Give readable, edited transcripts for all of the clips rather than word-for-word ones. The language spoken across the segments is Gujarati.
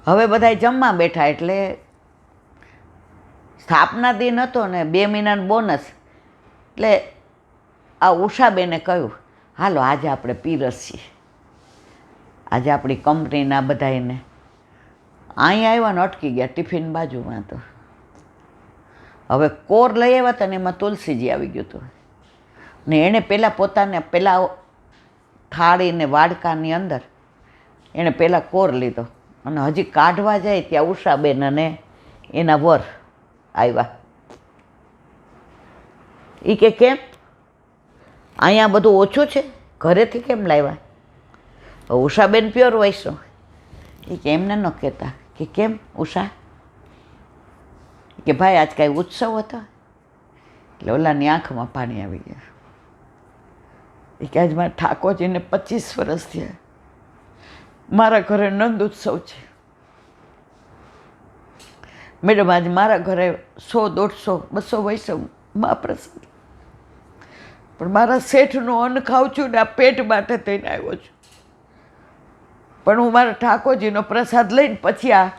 હવે બધા જમવા બેઠા એટલે સ્થાપના દિન હતો ને 2 મહિનાનું બોનસ, એટલે આ ઉષાબેને કહ્યું હાલો આજે આપણે પીરસીએ, આજે આપણી કંપનીના બધાને. અહીંયા આવ્યા ને અટકી ગયા ટિફિન બાજુમાં. તો હવે કોર લઈ આવ્યા હતા ને એમાં તુલસીજી આવી ગયું હતું ને એણે પહેલાં પોતાને પહેલાં થાળી ને વાડકાની અંદર એણે પહેલાં કોર લીધો અને હજી કાઢવા જાય ત્યાં ઉષાબેન અને એના વર આવ્યા. એ કે કેમ અહીંયા બધું ઓછું છે, ઘરેથી કેમ લાવ્યા? ઉષાબેન પ્યોર વૈષ્ણવ. એ કે એમને ન કહેતા. કે કેમ ઉષા? કે ભાઈ આજ કાંઈ ઉત્સવ હતો? એટલે ઓલાની આંખમાં પાણી આવી ગયા. એ કે આજ મારા ઠાકોરજીને 25 વર્ષ થયા, મારા ઘરે નંદ ઉત્સવ છે. મેડમ આજ મારા ઘરે 100, 150, 200 વૈષ્ણવ મહાપ્રસાદ, પણ મારા શેઠનું અન્ન ખાઉં છું ને આ પેટ માટે થઈને આવ્યો છું, પણ હું મારા ઠાકોરજીનો પ્રસાદ લઈને પછી આ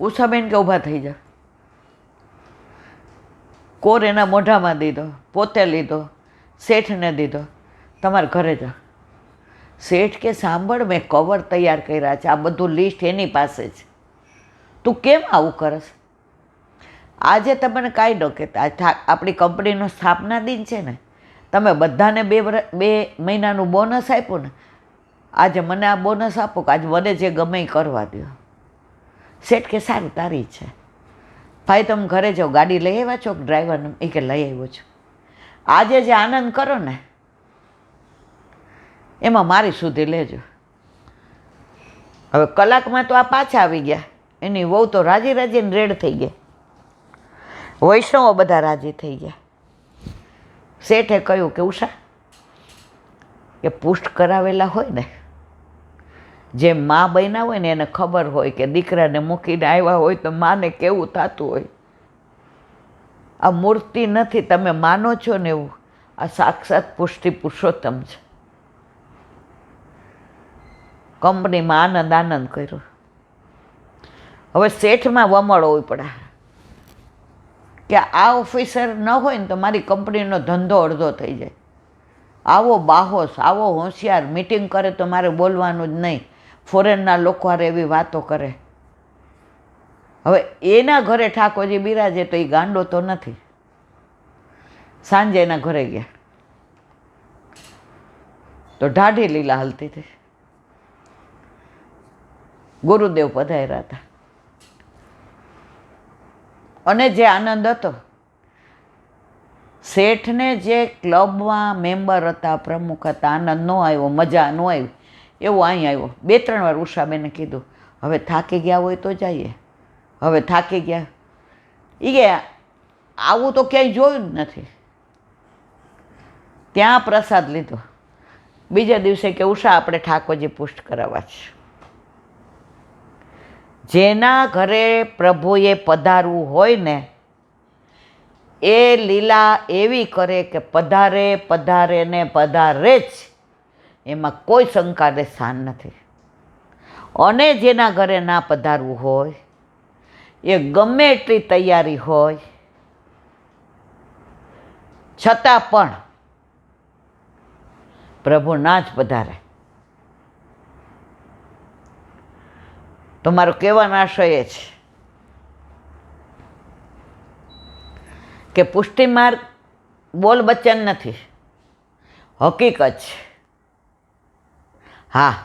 ઉષાબેન કે ઊભા થઈ જા. કોર એના મોઢામાં દીધો, પોતે લીધો, શેઠને દીધો, તમારે ઘરે જાઓ. શેઠ કે સાંભળ, મેં કવર તૈયાર કર્યા છે, આ બધું લિસ્ટ એની પાસે છે, તું કેમ આવું કરસ? આજે તમને કાંઈ ન કહેતા, આપણી કંપનીનો સ્થાપના દિન છે ને, તમે બધાને 2 મહિનાનું બોનસ આપ્યું ને, આજે મને આ બોનસ આપો કે આજે મને જે ગમે એ કરવા દો. શેઠ કે સારું તારી છે ભાઈ, તમે ઘરે જાઓ, ગાડી લઈ આવ્યા છો કે ડ્રાઈવરને? એ કે લઈ આવ્યો છું. આજે જે આનંદ કરો ને એમાં મારી સુધી લેજો. હવે કલાકમાં તો આ પાછા આવી ગયા, એની વહુ તો રાજી રાજીને રેડ થઈ ગયા, વૈષ્ણવો બધા રાજી થઈ ગયા. શેઠે કહ્યું કે ઉષા, કે પુષ્ટ કરાવેલા હોય ને, જે મા બન્યા હોય ને એને ખબર હોય કે દીકરાને મૂકીને આવ્યા હોય તો માને કેવું થતું હોય. આ મૂર્તિ નથી, તમે માનો છો ને એવું, આ સાક્ષાત પુષ્ટિ પુરુષોત્તમ છે. કંપનીમાં આનંદ કર્યો. હવે શેઠમાં વમળ હોવી પડે કે આ ઓફિસર ન હોય ને તો મારી કંપનીનો ધંધો અડધો થઈ જાય. આવો બાહોશ, આવો હોશિયાર, મિટિંગ કરે તો મારે બોલવાનું જ નહીં, ફોરેનના લોકો હારે એવી વાતો કરે. હવે એના ઘરે ઠાકોરજી બિરાજે તો એ ગાંડો તો નથી. સાંજે એના ઘરે ગયા તો ઢાઢી લીલા હાલતી હતી. ગુરુદેવ પધાર્યા હતા અને જે આનંદ હતો, શેઠને જે ક્લબમાં મેમ્બર હતા, પ્રમુખ હતા, આનંદ ન આવ્યો, મજા ન આવી, એવું અહીં આવ્યો. 2-3 વાર ઉષાબેને કીધું હવે થાકી ગયા હોય તો જઈએ, હવે થાકી ગયા. એ કે આવું તો ક્યાંય જોયું જ નથી. ત્યાં પ્રસાદ લીધો. બીજા દિવસે કે ઉષા આપણે ઠાકોરજી પુષ્ટ કરાવવા છે. જેના ઘરે પ્રભુએ પધારવું હોય ને એ લીલા એવી કરે કે પધારે પધારે ને પધારે જ, એમાં કોઈ શંકાને સ્થાન નથી. અને જેના ઘરે ના પધારવું હોય એ ગમે એટલી તૈયારી હોય છતાં પણ પ્રભુ ના જ પધારે. તો મારો કહેવાનો આશય એ છે કે પુષ્ટિ માર્ગ બોલ બચ્ચન નથી, હકીકત છે. હા,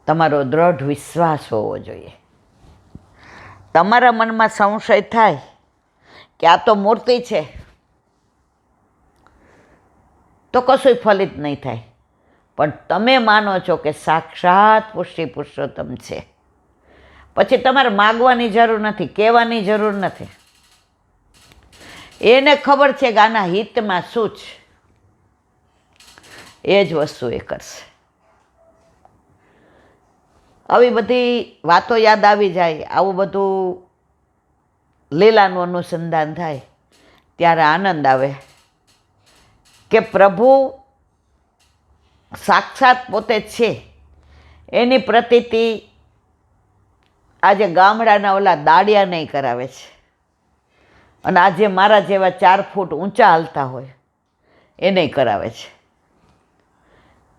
તમારો દ્રઢ વિશ્વાસ હોવો જોઈએ. તમારા મનમાં સંશય થાય કે આ તો મૂર્તિ છે તો કશું ફલિત નહીં થાય, પણ તમે માનો છો કે સાક્ષાત પુષ્ટિ પુરુષોત્તમ છે, પછી તમારે માગવાની જરૂર નથી, કહેવાની જરૂર નથી. એને ખબર છે કે આના હિતમાં શું છે, એ જ વસ્તુ એ કરશે. આવી બધી વાતો યાદ આવી જાય, આવું બધું લીલાનું અનુસંધાન થાય ત્યારે આનંદ આવે કે પ્રભુ સાક્ષાત પોતે છે એની પ્રતીતિ આજે ગામડાના ઓલા દાડિયા નહીં કરાવે છે, અને આજે મારા જેવા 4 ફૂટ ઊંચા હાલતા હોય એને કરાવે છે.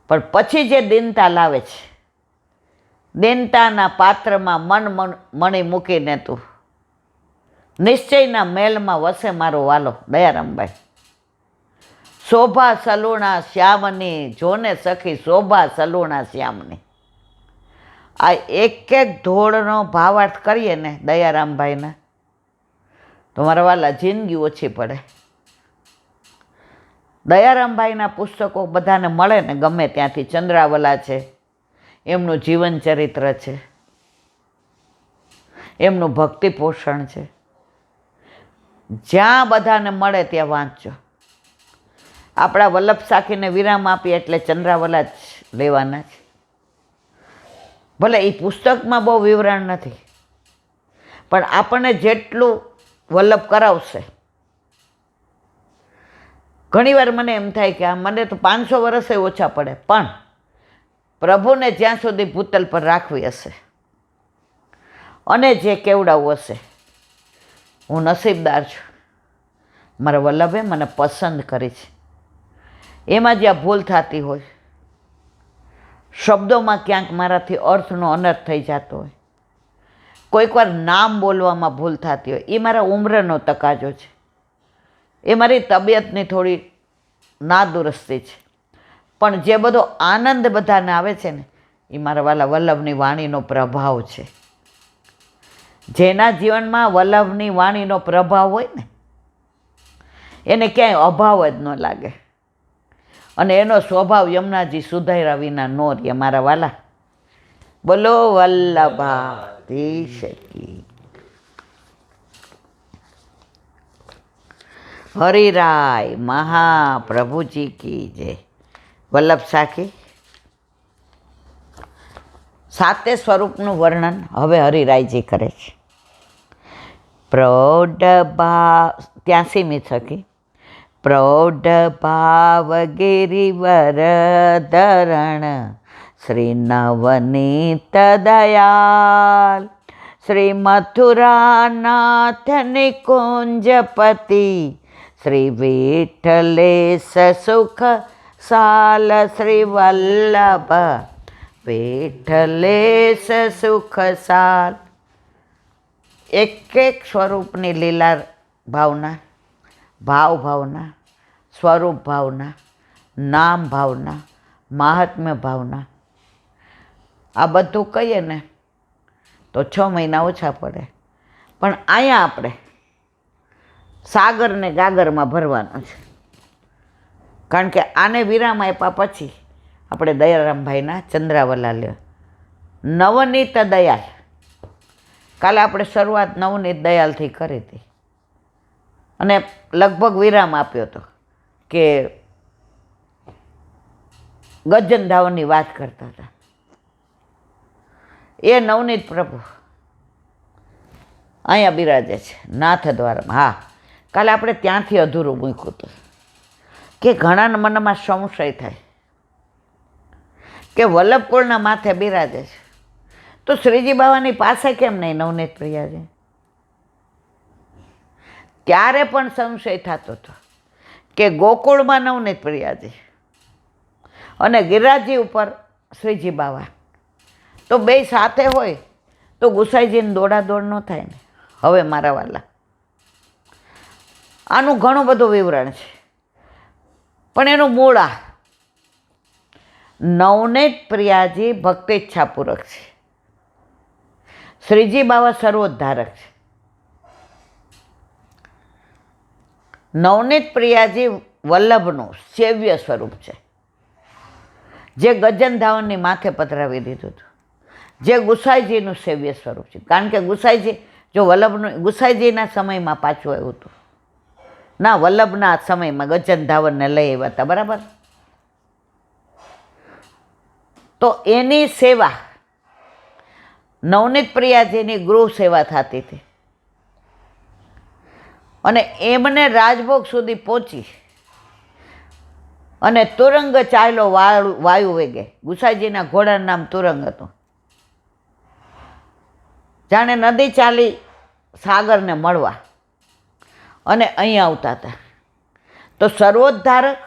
પણ પછી જે દીનતા લાવે છે, દીનતાના પાત્રમાં મણી મૂકીને તું નિશ્ચયના મહેલમાં વસે મારો વાલો દયારામભાઈ. શોભા સલુણા શ્યામની, જોને સખી શોભા સલુણા શ્યામની. આ એક ધોળનો ભાવાર્થ કરીએ ને દયારામભાઈના, તો મારા વાલા જિંદગી ઓછી પડે. દયારામભાઈના પુસ્તકો બધાને મળે ને ગમે ત્યાંથી. ચંદ્રાવલા છે, એમનું જીવન ચરિત્ર છે, એમનું ભક્તિ પોષણ છે. જ્યાં બધાને મળે ત્યાં વાંચજો. આપણા વલ્લભ સાખીને વિરામ આપીએ એટલે ચંદ્રાવલા જ લેવાના છે. ભલે એ પુસ્તકમાં બહુ વિવરણ નથી, પણ આપણને જેટલું વલ્લભ કરાવશે. ઘણીવાર મને એમ થાય કે આ મને તો 500 વર્ષે ઓછા પડે, પણ પ્રભુને જ્યાં સુધી ભૂતલ પર રાખવી હશે અને જે કેવડાવું હશે, હું નસીબદાર છું. મારા વલ્લભે મને પસંદ કરી છે. એમાં જ્યાં ભૂલ થતી હોય, શબ્દોમાં ક્યાંક મારાથી અર્થનો અનર્થ થઈ જતો હોય, કોઈક વાર નામ બોલવામાં ભૂલ થતી હોય, એ મારા ઉંમરનો તકાજો છે, એ મારી તબિયતની થોડી નાદુરસ્તી છે. પણ જે બધો આનંદ બધાને આવે છે ને, એ મારા વાલા વલ્લભની વાણીનો પ્રભાવ છે. જેના જીવનમાં વલ્લભની વાણીનો પ્રભાવ હોય ને, એને ક્યાંય અભાવ જ ન લાગે, અને એનો સ્વભાવ યમુનાજી સુધાર્યા વિના નો રહે. મારા વાલા બોલો વલ્લભાધીશ કી. હરિરાય મહાપ્રભુજી કી જય. વલ્લભ સાખી 7 સ્વરૂપનું વર્ણન હવે હરિરાયજી કરે છે. પ્રૌઢ 83મી સખી. પ્રૌઢ ભાવ ગિરિવર ધરણ શ્રી નવનીત દયાલ શ્રી મથુરાનાથ નિકુંજપતિ શ્રી વિઠ્ઠલેશ સુખ સાલ શ્રી વલ્લભ વિઠ્ઠલેશ સુખ સાલ. એક સ્વરૂપની લીલા ભાવના, ભાવના, સ્વરૂપ ભાવના, નામ ભાવના, મહાત્મ્ય ભાવના, આ બધું કહીએ ને તો 6 મહિના ઓછા પડે. પણ અહીંયા આપણે સાગરને ગાગરમાં ભરવાનું છે. કારણ કે આને વિરામ આપ્યા પછી આપણે દયારામભાઈના ચંદ્રાવલા લે. નવનીત દયાલ, કાલે આપણે શરૂઆત નવનીત દયાલથી કરી હતી, અને લગભગ વિરામ આપ્યો હતો કે ગજનધાવનની વાત કરતા હતા. એ નવનીત પ્રભુ અહીંયા બિરાજે છે નાથ દ્વારમાં. હા, કાલે આપણે ત્યાંથી અધૂરું મૂક્યું હતું કે ઘણાના મનમાં સંશય થાય કે વલ્લભકુળના માથે બિરાજે છે તો શ્રીજી બાવાની પાસે કેમ નહીં નવનીત પ્રિયાજી? ત્યારે પણ સંશય થતો હતો કે ગોકુળમાં નવનીત પ્રિયાજી અને ગિરિરાજજી ઉપર શ્રીજી બાવા, તો બે સાથે હોય તો ગુસાઈજીને દોડાદોડ ન થાય ને. હવે મારા વાલા, આનું ઘણું બધું વિવરણ છે, પણ એનું મૂળ આ નવનીત પ્રિયાજી ભક્તિચ્છાપૂર્વક છે, શ્રીજી બાવા સર્વોદ્ધારક છે. નવનીત પ્રિયાજી વલ્લભનું સેવ્ય સ્વરૂપ છે, જે ગજનધાવનની માથે પધરાવી દીધું હતું, જે ગુસાઈજીનું સેવ્ય સ્વરૂપ છે. કારણ કે ગુસાઈજી જો વલ્લભનું ગુસાઈજીના સમયમાં પાછું આવ્યું હતું ના, વલ્લભના સમયમાં ગજનધાવનને લઈ આવ્યા હતા, બરાબર? તો એની સેવા નવનીત પ્રિયાજીની ગૃહ સેવા થતી હતી, અને એમને રાજભોગ સુધી પહોંચી અને તુરંગ ચાલ્યો વાયુ વેગે. ગુસાઈજીના ઘોડાનું નામ તુરંગ હતું. જાણે નદી ચાલી સાગરને મળવા અને અહીં આવતા હતા. તો સર્વોદ્ધારક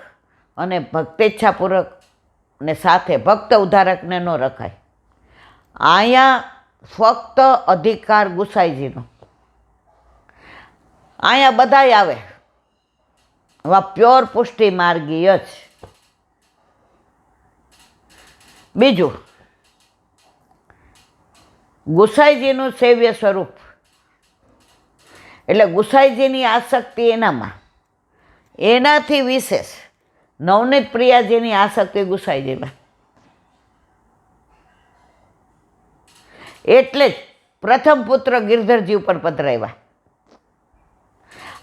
અને ભક્તેચ્છાપૂર્વક ને સાથે ભક્ત ઉદ્ધારકને ન રખાય. અહીંયા ફક્ત અધિકાર ગુસાઈજીનો. અહીંયા બધાય આવે, એવા પ્યોર પુષ્ટિ માર્ગીય જ. બીજું, ગુસાઈજીનું સેવ્ય સ્વરૂપ એટલે ગુસાઈજીની આસક્તિ એનામાં, એનાથી વિશેષ નવનીત પ્રિયાજીની આસક્તિ ગુસાઈજીમાં. એટલે જ પ્રથમ પુત્ર ગિરધરજી ઉપર પધરાવ્યા.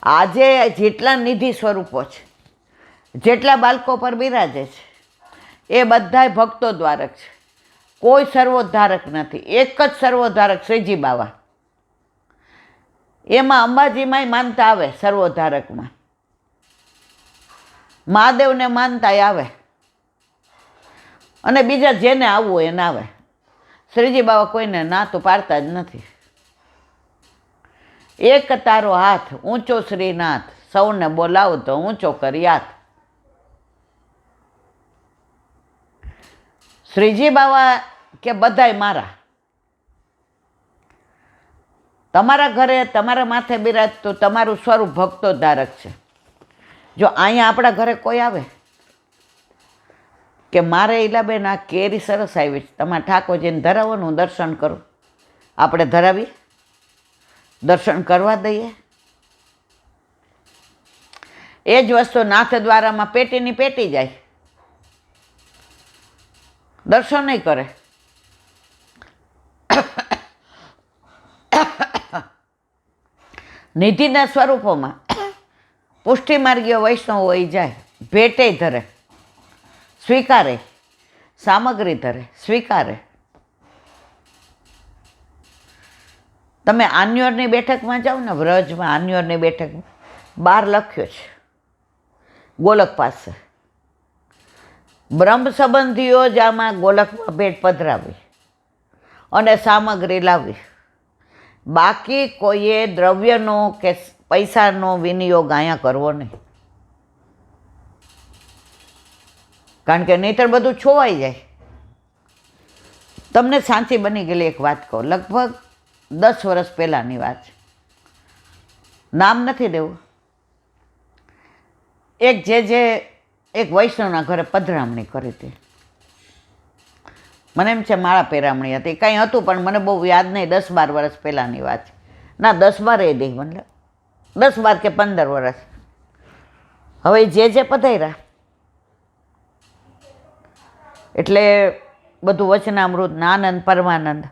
આજે જેટલા નિધિ સ્વરૂપો છે, જેટલા બાળકો પર બિરાજે છે, એ બધાય ભક્તો દ્વારક છે. કોઈ સર્વોદ્ધારક નથી. એક જ સર્વોદ્ધારક શ્રીજી બાવા. એમાં અંબાજીમાંય માનતા આવે, સર્વોદ્ધારકમાં મહાદેવને માનતાય આવે, અને બીજા જેને આવવું હોય એને આવે. શ્રીજી બાવા કોઈને ના તો પાડતા જ નથી. એક તારો હાથ ઊંચો શ્રીનાથ, સૌને બોલાવ તો ઊંચો કરી હાથ. શ્રીજી બાવા કે બધાય મારા. તમારા ઘરે તમારા માથે બિરાજતું તમારું સ્વરૂપ ભક્તો ધારક છે. જો અહીંયા આપણા ઘરે કોઈ આવે કે મારે ઈલાબેન આ કેરી સરસ આવી છે, તમારે ઠાકોરજીને ધરાવવાનું, દર્શન કરું, આપણે ધરાવીએ, દર્શન કરવા દઈએ. એ જ વસ્તુ નાથ દ્વારામાં પેટીની પેટી જાય, દર્શન નહીં કરે. નિધિના સ્વરૂપોમાં પુષ્ટિ માર્ગીય વૈષ્ણવ હોય જાય, ભેટે ધરે, સ્વીકારે, સામગ્રી ધરે, સ્વીકારે. તમે આન્યોરની બેઠકમાં જાઓ ને, વ્રજમાં આન્યોરની બેઠકમાં બહાર લખ્યો છે ગોલક પાસે, બ્રહ્મ સંબંધીઓ જ આમાં ગોલકમાં ભેટ પધરાવી અને સામગ્રી લાવી. બાકી કોઈએ દ્રવ્યનો કે પૈસાનો વિનિયોગ અહીંયા કરવો નહીં. કારણ કે નહીંતર બધું છોવાઈ જાય. તમને સાચી બની ગયેલી એક વાત કહું, લગભગ 10 વર્ષ પહેલાંની વાત છે, નામ નથી દેવું. એક વૈષ્ણવના ઘરે પધરામણી કરી હતી. મને એમ છે માળા પહેરામણી હતી, કંઈ હતું પણ મને બહુ યાદ નહીં. 10-12 વર્ષ પહેલાંની વાત છે. ના 10-12 એ નહીં, મતલબ 10-12 કે 15 વર્ષ. હવે જે પધાર્યા એટલે બધું વચનામૃત, આનંદ પરમાનંદ